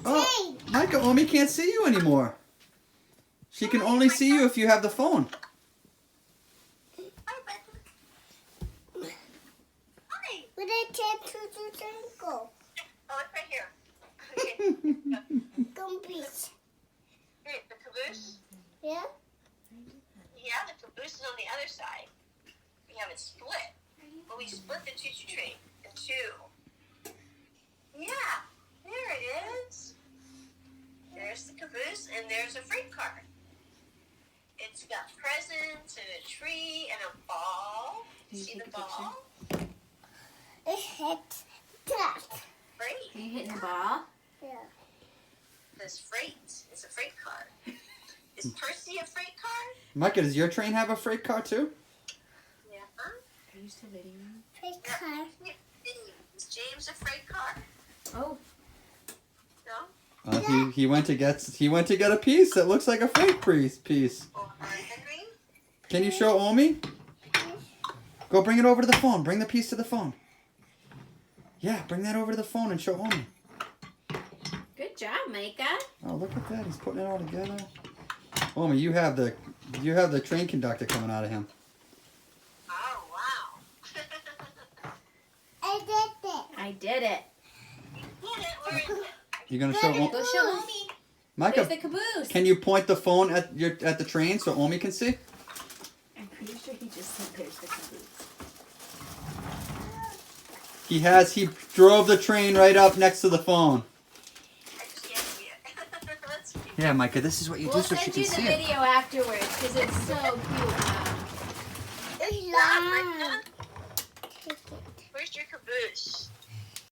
Oh, Micah, Omi can't see you anymore. She can only see you if you have the phone. Where did the train go? Oh, it's right here. Okay. Go beach. Here, the caboose. Yeah? Yeah, the caboose is on the other side. We have it split. But we split the choo-choo train in two. Yeah, there it is. There's the caboose, and there's a freight car. It's got presents and a tree and a ball. See the ball? It hit that. Freight. Are you hitting the ball? Yeah. This freight. It's a freight car. Is Percy a freight car? Micah, does your train have a freight car too? Yeah. Are you still videoing? Big car. Is James a freight car? Oh. No? He went to get a piece that looks like a freight piece. Or Henry? Can you show Omi? Go bring it over to the phone. Bring the piece to the phone. Yeah, bring that over to the phone and show Omi. Good job, Micah. Oh, look at that. He's putting it all together. Omi, you have the train conductor coming out of him. Oh, wow. I did it. I did it. Where is it? You gonna show Omi? Go show Omi. There's Micah, the caboose. can you point the phone at the train so Omi can see? I'm pretty sure he just said there's the caboose. He drove the train right up next to the phone. I just can't see it. Let's see. Yeah, Micah, this is what you We'll do so send she you can the see it. video afterwards because it's so cute. It's Stop, long. Micah. Take it. Where's your caboose?